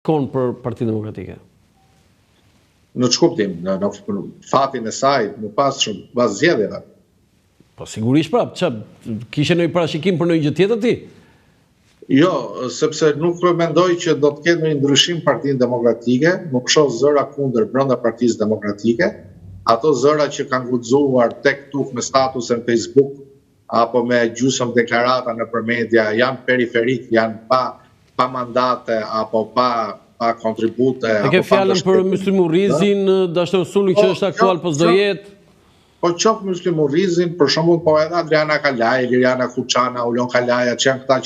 konë për Partinë Demokratike? Në ç'kuptim, në fatin e saj, më pas zgjedhjeve. Po sigurisht prap, kishe ndonjë parashikim për ndonjë gjë tjetër ti? Jo, sepse nuk mendoj që do të ketë një ndryshim Partinë Demokratike, nuk shoh zëra kundër brenda Partisë Demokratike. Ato zëra që kanë guxuar tek tuk me statuse në Facebook apo me gjysmë deklarata nëpër media janë periferik, janë pa mandate apo pa kontribute. E ke fjalën për Myslim Urrizin, Dashur Suli që është aktual po s'do jetë? Po qof Myslim Urrizin, për shembull, po edhe Adriana Kalaj, Liriana Kuçana, Ulon Kalaja, që janë këta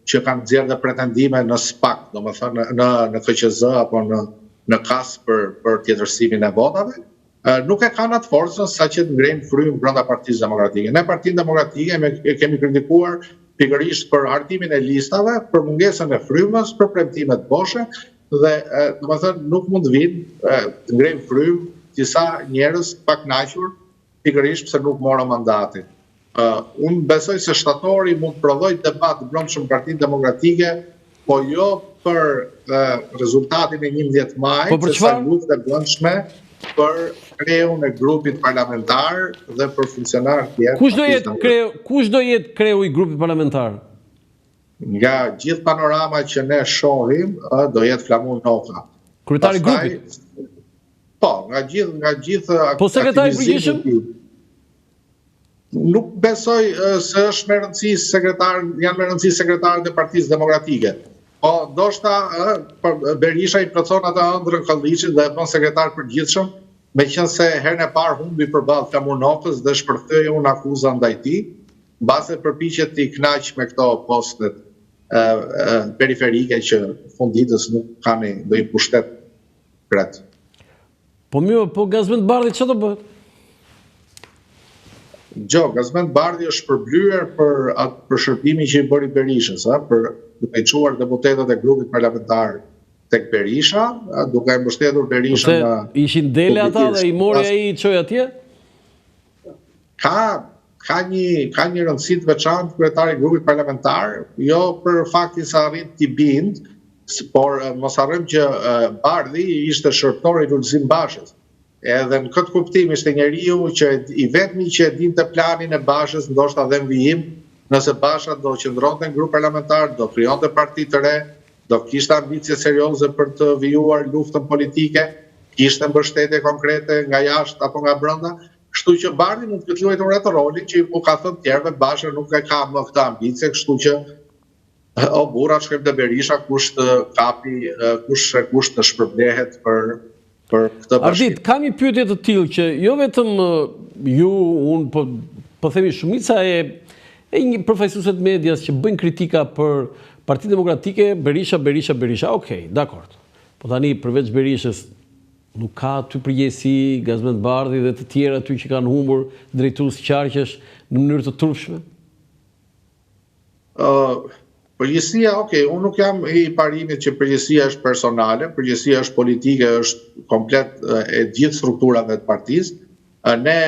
që kanë nxjerrë dhe pretendime në SPAK, domethënë në KQZ apo në KAS për tjetërsimin e votave. Nuk e kanë atë forcën sa që të ngrejnë frym brenda Partisë Demokratike. Ne Partinë Demokratike kemi kritikuar pikërisht për hartimin e listave, për mungesën e frymës, për premtimet boshe dhe domethënë nuk mund të vinë të ngrejnë frym disa njerëz të pakënaqur pikërisht pse nuk morën mandatin. Unë besoj se shtatori mund të prodhojë debat të brendshëm Partinë Demokratike, po jo për rezultatin e 11 maj, se luftë e brendshme për kreun e grupit parlamentar dhe për funksionar tjerë. Kush do jetë kreu i grupit parlamentar? Nga gjithë panorama që ne shohim, do jetë Flamur Noka. Kryetari i grupit? Po, nga gjithë po sekretari i përgjithshëm? Nuk besoj se është me rëndësi janë me rëndësi sekretarët e Partisë Demokratike. Po, ndoshta Berisha i plotson atë ëndrrën Kolliçit dhe e bën sekretar përgjithshëm, meqense herën e parë humbi përballë Flamur Nokës dhe shpërthoi unë akuza ndaj tij, mbase përpiqet të kënaq me këto postet periferike që funditës nuk kanë ndonjë pushtet kret. Po mirë, po Gazmend Bardhi çfarë do bëhet? Gazmend Bardhi është përblyer për shërbimin që i bëri Berishës, për duke i çuar deputetët e grupit parlamentar tek Berisha, duke e mbështetur Berishën në... Ishin dele ata dhe i mori ai i çoi atje? Ka një rëndësi të veçantë kryetari i grupit parlamentar, jo për faktin se arrit t'i bind, por mos harrojmë që Bardhi ishte shërptor i Lulzim Bashës. Edhe në këtë kuptim ishte njeriu që i vetmi që e dinte planin e Bashës, ndoshta dhe në vijim, nëse Basha do qëndronte në grup parlamentar, do krijonte parti të re, do kishte ambicie serioze për të vijuar luftën politike, kishte mbështetje konkrete nga jashtë apo nga brenda, kështu që Bardhi mund të luajë atë rolin që u ka thënë tjerëve, Basha nuk e ka më këtë ambicie, kështu që o burra shkojmë te Berisha, kush të kapi, kush të shpërblehet për këtë bashkim. Ardit, kam një pyetje të tillë që jo vetëm ju, unë po themi shumica e një përfaqësuesve të medias që bëjnë kritika për Partinë Demokratike, Berisha, okej, dakord. Po tani përveç Berishës nuk ka aty përgjegjësi Gazmend Bardhi dhe të tjerë aty që kanë humbur drejtues qarqesh në mënyrë të turpshme? Përgjegjësia, unë nuk jam i parimit që përgjegjësia është personale, përgjegjësia është politike, është komplet e gjithë strukturave të partisë. Ne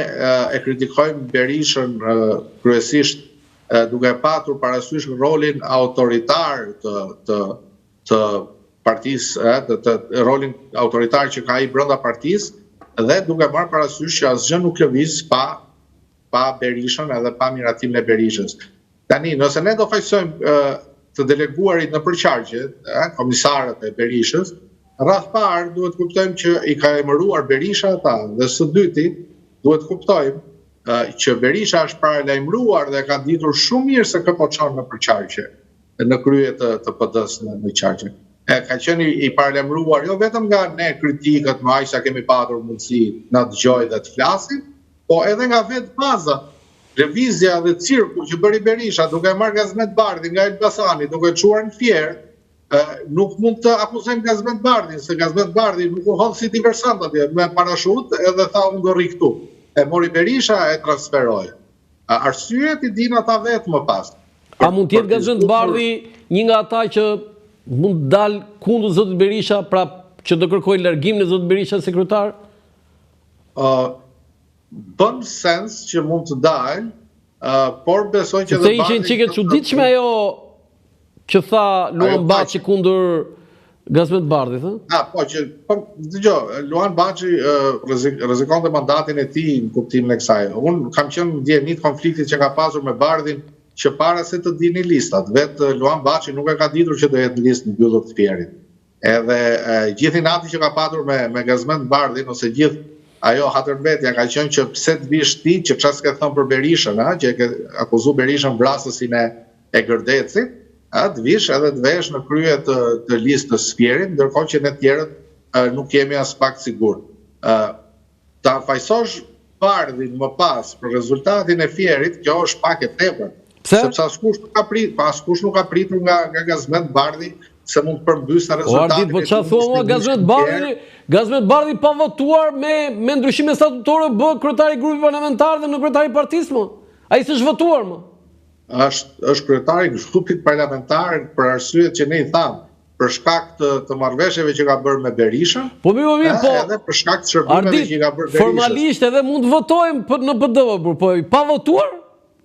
e kritikojmë Berishën kryesisht duke patur parasysh rolin autoritar të partisë, rolin autoritar që ka ai brenda partisë dhe duke marrë parasysh që asgjë nuk lëviz pa Berishën edhe pa miratimin e Berishës. Tani, nëse ne do faqësojmë të deleguarit në përqargje, komisarët e Berishës, rreth parë duhet kuptojmë që i ka emëruar Berisha ata, dhe së dyti duhet kuptojmë që Berisha është paralajmëruar dhe ka ditur shumë mirë se kë po çon në përqargje, në krye të PD-s në qargje. Ka qenë i paralajmëruar jo vetëm nga ne kritikët, më aq sa kemi patur mundësi na dëgjoj dhe të flasim, po edhe nga vetë baza. Lëvizja dhe cirku që bëri Berisha duke marrë Gazmend Bardhi nga Elbasani, duke çuar në Fier, nuk mund të akuzojmë Gazmend Bardhin, se Gazmend Bardhi nuk u hodh si diversant atje me parashut edhe tha unë do rri këtu. E mori Berisha e transferoi. Arsyet i din ata vetë më pas. A mund të jetë Gazmend Bardhi një nga ata që mund dal kundër zotit Berisha, pra që do kërkojë largimin e zotit Berisha sekretar? Bën sens që mund të dalë, por besoj që dhe ishte një çike çuditshme ajo që tha Luan Baçi kundër Gazmet Bardhit, ë? Po që dëgjoj, Luan Baxhi rrezikonte mandatin e tij në kuptimin e kësaj. Unë kam qenë ndjenit konfliktit që ka pasur me Bardhin që para se të dini listat. Vetë Luan Baxhi nuk e ka ditur që do jetë në listë mbyllur të Fierit. Edhe gjithë inati që ka patur me Gazmet Bardhin ose gjithë ajo hatërmbetja ka qenë që pse të vish ti që çfarë s'ke thënë për Berishën, që e ke akuzuar Berishën vrasësin e Gërdecit, të vish edhe të vesh në krye të listës Fierit, ndërkohë që ne tjerët nuk jemi as pak sigur. Ta fajsosh Bardhin më pas për rezultatin e Fierit, kjo është pak e tepër. Sepse askush nuk ka pritur nga Gazmet Bardhi se mund të përmbysë rezultatin. Po çfarë thua Gazmet Bardhi pa votuar me ndryshime statutore bë kryetari i grupit parlamentar dhe në kryetari i partisë më. Ai s'është votuar më. Është kryetari i grupit parlamentar për arsyet që ne i tham, për shkak të marrëveshjeve që ka bërë me Berishën. Po mirë, po. Edhe për shkak të shërbimeve që i ka bërë Berishës. Formalisht edhe mund të votojmë në PD, po pa votuar?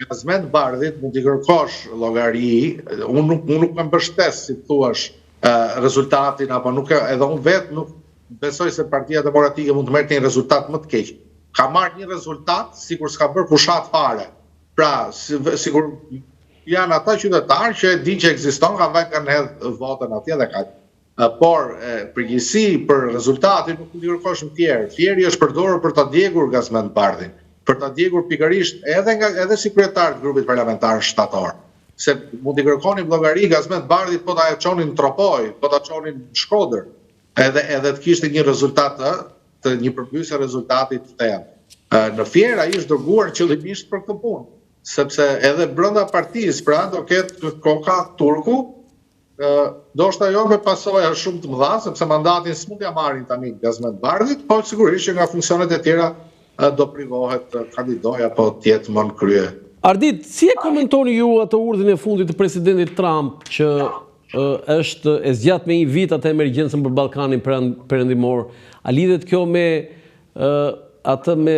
Gazmet Bardhit mund t'i kërkosh llogari, unë nuk më mbështes si thuash rezultatin apo nuk edhe unë vetë nuk besoj se Partia Demokratike mund të merrte një rezultat më të keq. Ka marrë një rezultat sikur s'ka bërë fushat fare. Pra, sikur janë ata qytetarë që e dinë që ekziston, kanë hedhë votën atje dhe kaq. Por përgjegjësi për rezultatin nuk mund t'i kërkosh në tjerë. Fieri është përdorur për ta djegur Gazmet Bardhin. Për ta djegur pikërisht edhe si kryetar të grupit parlamentar shtator. Se mund t'i kërkonin llogari Gazmet Bardhit po ta çonin në Tropoj, po ta çonin në Shkodër, edhe të kishte një rezultat të një përmbysje rezultatit të thellë. Në Fier ai është dërguar qëllimisht për këtë punë, sepse edhe brenda partisë pra do ketë koka turku, ndoshta jo me pasoja shumë të mëdha, sepse mandatin s'mund t'ia marrin tani Gazmet Bardhit, po sigurisht që nga funksionet e tjera do privohet kandidoja apo të jetë më në krye. Ardit, si e komentoni ju atë urdhën e fundit të presidentit Trump që është e zgjat me 1 vit atë emergjencën për Ballkanin perëndimor? A lidhet kjo me atë me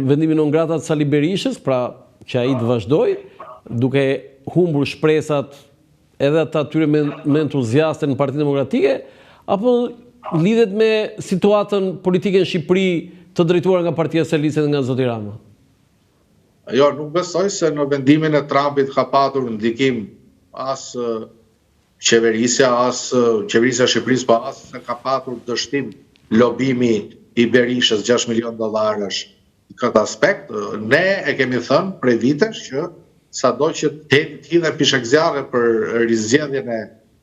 vendimin non grata të Sali Berishës, pra që ai të vazhdoj, duke humbur shpresat edhe ata atyre me entuziaste në Partinë Demokratike, apo lidhet me situatën politike në Shqipëri të drejtuar nga Partia Socialiste dhe nga zoti Rama? Jo, nuk besoj se në vendimin e Trumpit ka patur ndikim as qeverisja, as qeverisja e Shqipërisë, po as se ka patur dështim lobimi i Berishës $6 milion në këtë aspekt. Ne e kemi thënë prej vitesh që sado që të hidhen pishekzjarre për rizgjedhjen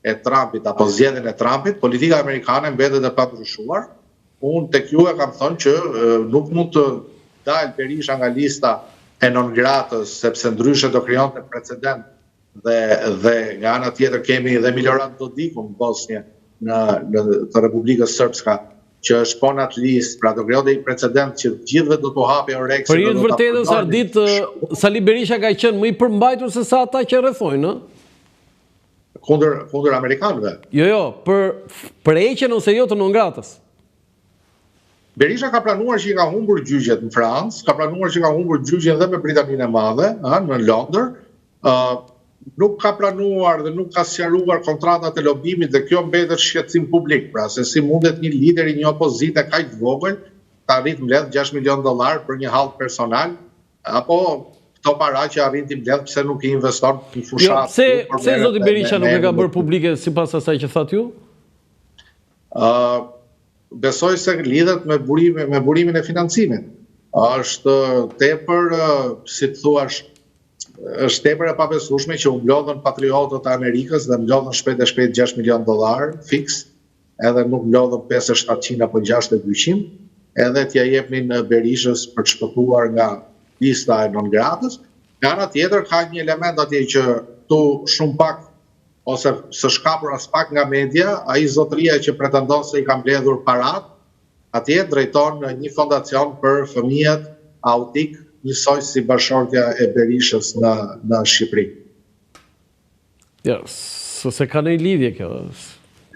e Trumpit apo zgjedhjen e Trumpit, politika amerikane mbetet e pandryshuar. Unë tek ju e kam thënë që nuk mund të dalë Berisha nga lista e non gratës, sepse ndryshe do krijonte precedent dhe nga ana tjetër kemi dhe Milorad Dodikun në Bosnjë në të Republikës Srpska që është po në atë listë, pra do krijonte një precedent që gjithëve do t'u hapë oreksin. Për jetë vërtetës Ardit, Sali Berisha ka qenë më i përmbajtur se sa ata që rrethojnë, ë? Kundër amerikanëve. Jo, për heqjen ose jo të non gratës. Berisha ka planuar që i ka humbur gjyqjet në Francë, ka planuar që i ka humbur gjyqjen dhe me Britaninë e Madhe, në Londër, nuk ka planuar dhe nuk ka sqaruar kontratat e lobimit dhe kjo mbetet shqetësim publik, pra se si mundet një lider i një opozite kaq të vogël të arrit mbledh $6 milion për një hall personal, apo këto para që arrin të mbledh pse nuk i investon në fushat. Pse zoti Berisha nuk e ka bërë publike sipas asaj që thatë ju? Besoj se lidhet me burimin e financimit. Është tepër, si të thuash, është tepër e pabesueshme që u mblodhën patriotët e Amerikës dhe mblodhën shpejt e shpejt $6 milion fiks, edhe nuk mblodhën 500-700 apo 600-200, edhe t'ja jepnin Berishës për të shpëtuar nga lista e non gratës. Nga ana tjetër ka një element atje që tu shumë pak ose së shkapur as pak nga media, ai zotëria që pretendon se i ka mbledhur parat, atje drejton një fondacion për fëmijët autik, njësoj si bashkëshortja e Berishës në Shqipëri. Ja, se ka një lidhje kjo.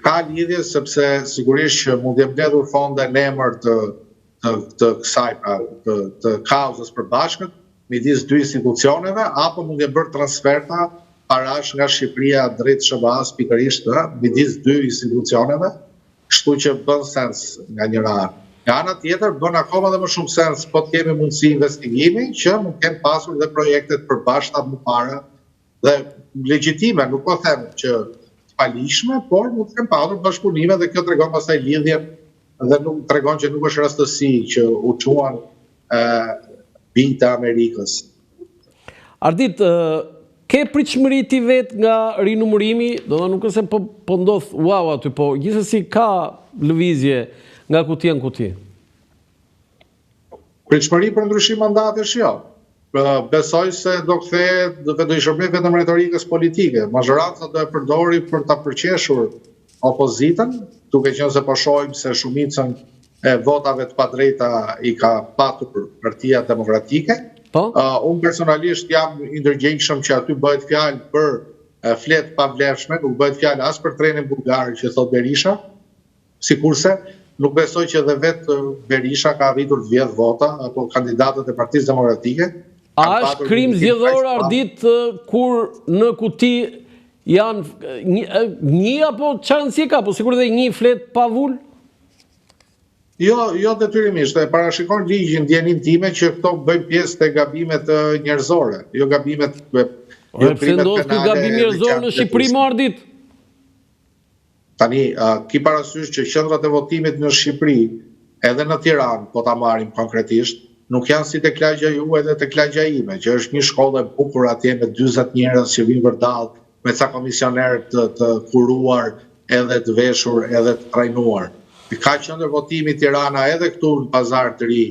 Ka lidhje sepse sigurisht që mund të mbledhur fonde në emër të kësaj, të kauzës përbashkët midis dy institucioneve, apo mund të bërë transferta parash nga Shqipëria drejt SBA-s pikërisht midis dy institucioneve, kështu që bën sens nga njëra anë. Nga ana tjetër bën akoma dhe më shumë sens po të kemi mundësi investigimi që mund të kemë pasur dhe projektet përbashkëta më para dhe legjitime, nuk po them që të palishme, por mund të kemë pasur bashkëpunime dhe kjo tregon pastaj lidhjen dhe nuk tregon që nuk është rastësi që u çuan bijtë e Amerikës. Ardit, ke pritshmëri ti vet nga rinumërimi, do të nuk është se po ndodh wow aty, po gjithsesi ka lëvizje nga kutia në kuti? Pritshmëri për ndryshim mandatesh jo. Besoj se do kthehet do i shërbej vetëm retorikës politike. Mazhoranca do e përdori për ta përqeshur opozitën, duke qenë se po shohim se shumicën e votave të padrejta i ka patur Partia Demokratike. Unë personalisht jam i ndërgjegjshëm që aty bëhet fjalë për fletë pavlefshme, nuk bëhet fjalë as për trenin bullgar që thot Berisha, sikurse nuk besoj që edhe vetë Berisha ka arritur të vjedh vota apo kandidatët e Partisë Demokratike. A është krim zgjedhor, Ardit, kur në kuti janë një apo çfarë rëndësie ka, po sikur edhe një flet pa vull? Jo detyrimisht, e parashikon ligji ndjenin time që këto bëjnë pjesë të gabimet njerëzore, jo gabimet pse ndodh ky gabim njerëzor në Shqipëri, Ardit? Tani, ki parasysh që qendrat e votimit në Shqipëri, edhe në Tiranë, po ta marrim konkretisht, nuk janë si tek lagja juaj dhe tek lagja ime, që është një shkollë e bukur atje me 40 njerëz që vinë vërdall, me ca komisionerë të kuruar, edhe të veshur, edhe të trajnuar. Ka qendër votimi Tirana edhe këtu në Pazar të Ri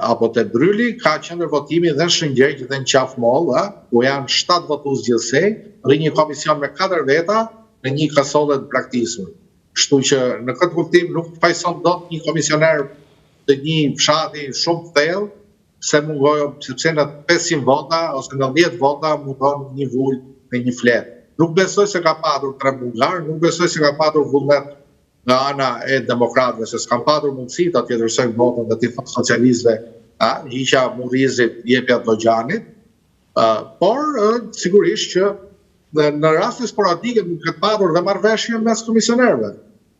apo te Bryli, ka qendër votimi dhe në Shëngjej dhe në Qafmoll, ku janë 7 votues gjithsej, rri një komision me 4 veta në një kasolle të braktisur. Kështu që në këtë kuptim nuk pajson dot një komisioner të një fshati shumë të thellë, sepse në 500 vota ose në 10 vota mundon një vull me një flet. Nuk besoj se ka patur tre bulgar, nuk besoj se ka patur vullnet nga ana e demokratëve, se s'kam patur mundësi ta tjetërsojnë votën dhe t'i thonë socialistëve, hiqa Murrizit, jepja Llogjanit, por sigurisht që në raste sporadike nuk ka patur dhe marrëveshje mes komisionerëve.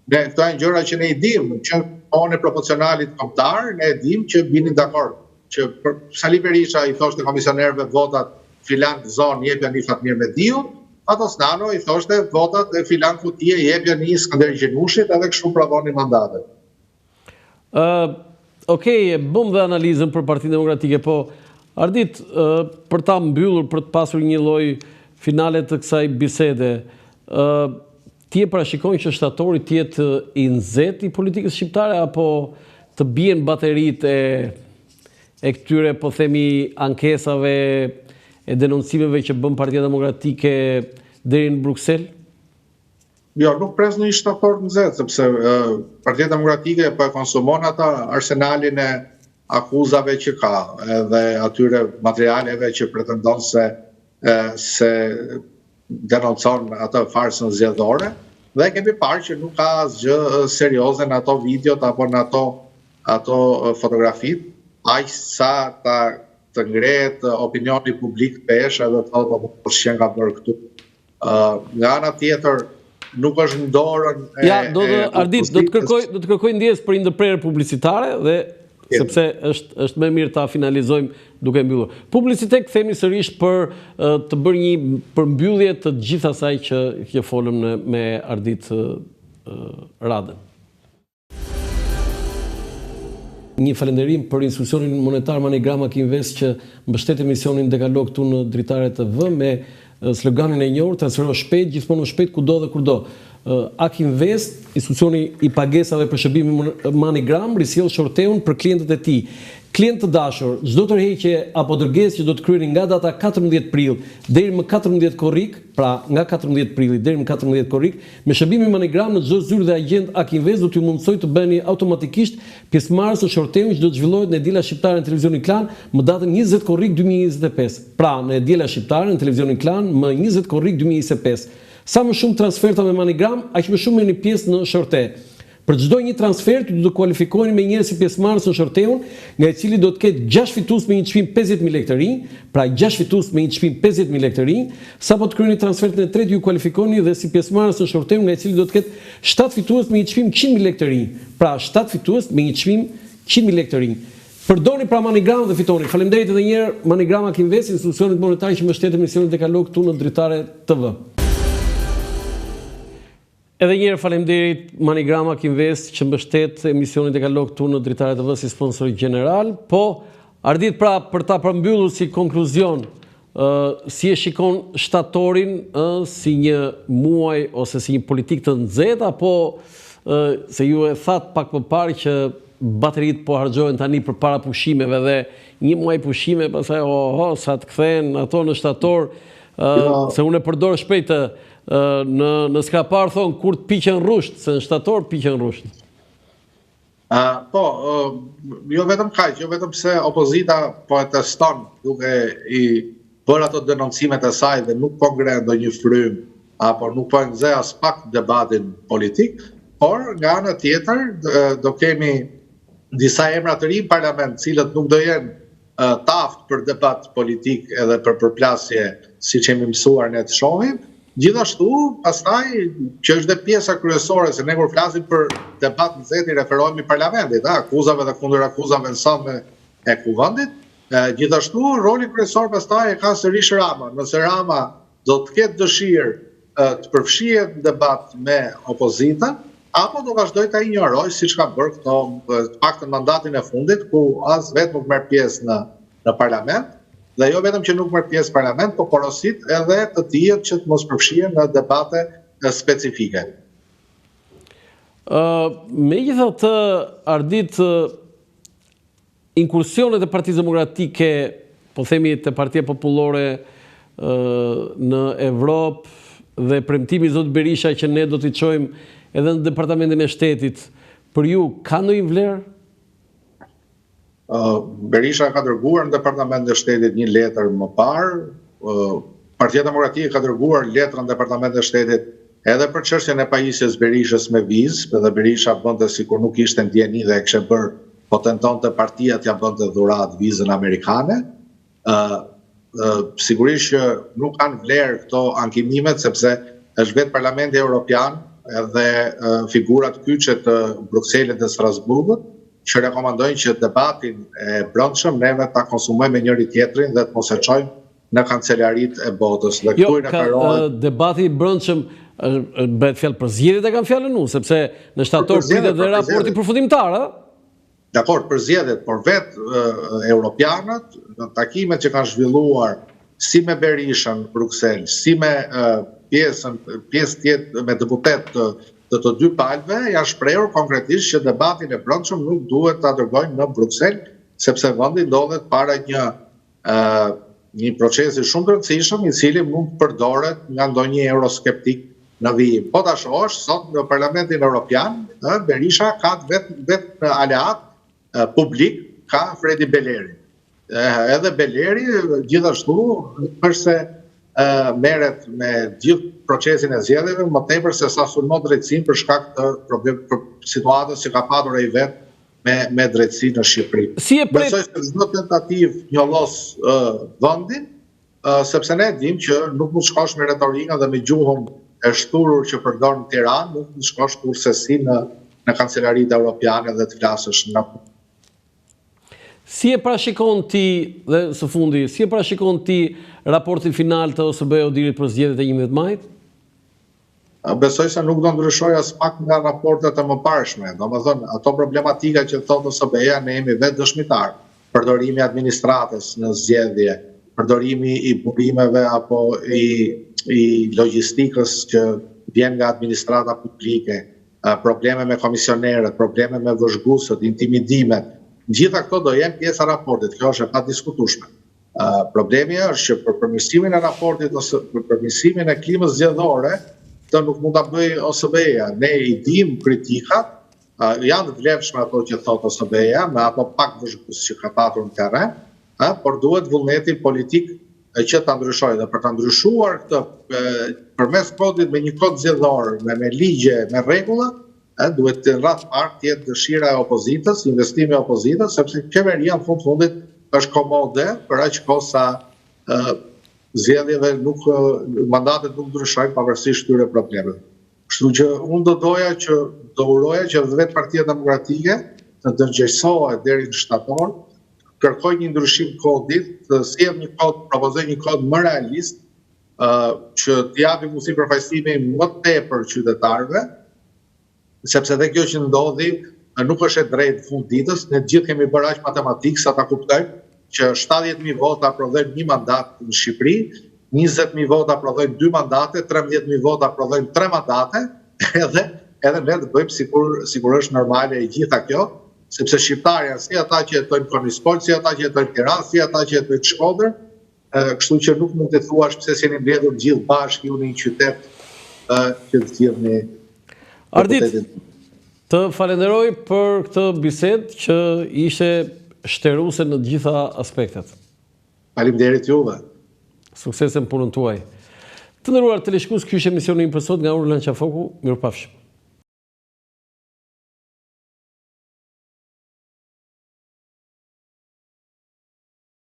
Ne këto janë gjëra që ne i dimë, që onë proporcionalit kombëtar, ne e dimë që binin dakord, që Sali Berisha i thoshte komisionerëve votat filan zonë jepja një Fatmir Mediu, Atos Nano i thoshte votat e filan kutie jepja një Skënder Gjenushit, edhe kështu prodhoni mandatet. Okej, bëm dhe analizën për Partinë Demokratike, po Ardit, për ta mbyllur, për të pasur një lloj finale të kësaj bisede, ti e parashikon që shtatori të jetë i nxehtë i politikës shqiptare, apo të bien bateritë e këtyre, po themi, ankesave e denoncimeve që bën Partia Demokratike deri në Bruksel? Jo, nuk pres në një shtator të nxehtë, sepse Partia Demokratike po e konsumon ata arsenalin e akuzave që ka, edhe atyre materialeve që pretendon se denoncon atë farsën zgjedhore, dhe kemi parë që nuk ka asgjë serioze në ato videot apo në ato fotografit, aq sa të ngrehet opinioni publik pesh edhe të thotë po s'ka bërë këtu. Nga ana tjetër nuk është në dorën Ardit, do të kërkoj ndjes për ndërprerje publicitare dhe sepse është më mirë ta finalizojmë duke mbyllur. Publicitet kthehemi sërish për të bërë një përmbyllje të gjithë asaj që folëm me Ardit Radën. Një falënderim për institucionin monetar Manigram Akinvest që mbështet emisionin Dekalog këtu në Dritare TV me sloganin e njohur, transfero shpejt, gjithmonë shpejt, kudo dhe kurdo. Akinvest, institucioni i pagesave për shërbimin Manigram, risjell shorteun për klientët e tij. Klient të dashur, çdo tërheqje apo dërgesë që do të kryeni nga data 14 prill deri më 14 korrik, pra nga 14 prilli deri më 14 korrik, me shërbimin Manigram në çdo zyrë dhe agjent Akinvest do t'ju mundsoj të bëheni automatikisht pjesëmarrës së shorteut që do të zhvillohet në Diela Shqiptare në Televizionin Klan më datën 20 korrik 2025. Pra, në Diela Shqiptare në Televizionin Klan më 20 korrik 2025. Sa më shumë transferta me Manigram, aq më shumë merrni pjesë në shorte. Për çdo një transfer ju do të kualifikoheni me njerëz si pjesëmarrës në shorteun, nga i cili do të ketë 6 fitues me një çmim 50.000 lekë të rinj, pra 6 fitues me një çmim 50.000 lekë të rinj, sapo të kryeni transferin e tretë ju kualifikoni dhe si pjesëmarrës në shorteun, nga i cili do të ketë 7 fitues me një çmim 100.000 lekë të rinj, pra 7 fitues me një çmim 100.000 lekë të rinj. Përdorni pra Manigram dhe fitoni. Faleminderit edhe një herë Manigrama Kinvest, institucionit monetar që mbështet emisionin Dekalog këtu në Dritare TV. Edhe një herë faleminderit Manigrama Kinvest që mbështet emisionin Dekalog këtu në Dritare TV si sponsor gjeneral. Po, ardit pra për ta përmbyllur si konkluzion, si e shikon shtatorin, si një muaj ose si një politik të nxehtë, apo se ju e thatë pak më parë që baterit po harxhohen tani për para pushimeve dhe një muaj pushime, pastaj sa të kthehen ato në shtator, se unë e përdor shpejt në skrapar thonë kur të piqen rrusht, se në shtator piqen rrusht. Po, jo vetëm kaq, jo vetëm se opozita po e teston duke i bërë ato denoncimet e saj dhe nuk po ngre ndonjë frym apo nuk po nxeh as pak debatin politik, por nga ana tjetër do kemi disa emra të rinj në parlament, cilët nuk do jenë taft për debat politik edhe për përplasje, siç jemi mësuar ne të shohim. Gjithashtu, pastaj, që është dhe pjesa kryesore, se ne kur flasim për debat nxehtë i referohemi parlamentit, akuzave dhe kundër akuzave në sallën e kuvendit. Gjithashtu, roli kryesor pastaj e ka sërish Rama. Nëse Rama do të ketë dëshirë të përfshihet në debat me opozitën, apo do vazhdoj të injoroj, siç ka bërë këto, të paktën mandatin e fundit, ku as vetë nuk merr pjesë në parlament, dhe jo vetëm që nuk merr pjesë në parlament, po porosit edhe të tjerë që të mos përfshihen në debate specifike. Megjithatë, ardit inkursionet e Partisë Demokratike, po themi të Partia Popullore në Evropë dhe premtimi i Zotit Berisha që ne do t'i çojmë edhe në Departamentin e Shtetit, për ju ka ndonjë vlerë? Berisha ka dërguar në Departamentin e Shtetit një letër më parë, Partia Demokratike ka dërguar letrën në Departamentin e Shtetit edhe për çështjen e pajisjes Berishës me vizë, dhe Berisha bënte sikur nuk ishte ndjeni dhe e kishte bërë, po tentonte partia t'ia bënte dhuratë vizën amerikane. Sigurisht që nuk kanë vlerë këto ankimimet, sepse është vetë Parlamenti Evropian edhe figurat kyçe të Brukselit dhe Strasburgut që rekomandojnë që debatin e brendshëm neve ta konsumojmë me njëri tjetrin dhe të mos e çojmë në kancelarit e botës. Dhe jo, debati i brendshëm bëhet fjalë për zgjedhjet e kam fjalën unë, sepse në shtator pritet dhe raporti përfundimtar, a? Dakor, për zgjedhjet, por vetë europianët në takimet që kanë zhvilluar si me Berishën në Bruksel, si me pjesë tjetër me deputet të të dy palëve, janë shprehur konkretisht që debatin e brendshëm nuk duhet ta dërgojnë në Bruksel, sepse vendi ndodhet para një procesi shumë të rëndësishëm, i cili mund të përdoret nga ndonjë euroskeptik në vijim. Po ta shohësh sot në Parlamentin Evropian, Berisha ka vetë aleat publik, ka Fredi Beleri. Edhe Beleri gjithashtu përse merret me gjithë procesin e zgjedhjeve, më tepër se sa sulmon drejtësinë për shkak të situatës që ka patur ai vetë me drejtësinë në Shqipëri. Besoj se çdo tentativë njollos vendin, sepse ne dim që nuk mund shkosh me retorikën dhe me gjuhën e shturur që përdor në Tiranë, nuk mund shkosh kurse si në kancelaritë europiane dhe të flasësh nga. Si e parashikon ti, dhe së fundi, si e parashikon ti raportin final të OSBE Odirit për zgjedhjet e 11 majit? Besoj se nuk do ndryshoj as pak nga raportet e mëparshme. Domethënë, ato problematika që thotë OSBE-ja ne jemi vetë dëshmitar. Përdorimi i administratës në zgjedhje, përdorimi i burimeve apo i logjistikës që vjen nga administrata publike, probleme me komisionerët, probleme me vëzhguesët, intimidimet. Gjitha këto do jenë pjesë e raportit, kjo është e padiskutueshme. Problemi është që për përmirësimin e raportit ose për përmirësimin e klimës zgjedhore, këtë nuk mund ta bëjë OSBE-ja. Ne i dim kritikat, janë të vlefshme ato që thot OSBE-ja, me ato pak vëzhgues që ka patur në terren, por duhet vullneti politik që ta ndryshojë. Dhe për ta ndryshuar këtë përmes kodit me një kod zgjedhor, me ligje, me rregulla, duhet të rreth parë të jetë dëshira e opozitës, investimi e opozitës, sepse qeveria në fundit është komode për aq kohë sa zgjedhjeve mandatet nuk ndryshojnë pavarësisht këtyre problemeve. Kështu që unë do uroja që vetë Partia Demokratike të ndërgjegjësohet deri në shtator, kërkoj një ndryshim kodit, të sjell një kod, propozoj një kod më realist, që të japi mundësi përfaqësimi më tepër qytetarëve, sepse edhe kjo që ndodhi nuk është e drejtë fund ditës, ne gjithë kemi bërë aq matematikë sa ta kuptojmë që 70.000 vota aprovojnë një mandat në Shqipëri, 20.000 vota aprovojnë 2 mandate, 13.000 vota aprovojnë 3 mandate, edhe ne të bëjmë sikur është normale e gjitha kjo, sepse shqiptarja, si ata që jetojnë Konispol, si ata që jetojnë Tiranë, si ata që jetojnë Shkodër, kështu që nuk mund të thuash pse s'jeni mbledhur gjithë bashkë ju në një qytet që të zgjidhni. Ardit, të falenderoj për këtë bisedë që ishte shtëruese në të gjitha aspektet. Faleminderit juve. Suksese në punën tuaj. Të nderuar teleshikues, ky është emisioni im për sot nga Urdhra Lançafoku. Mirupafshim.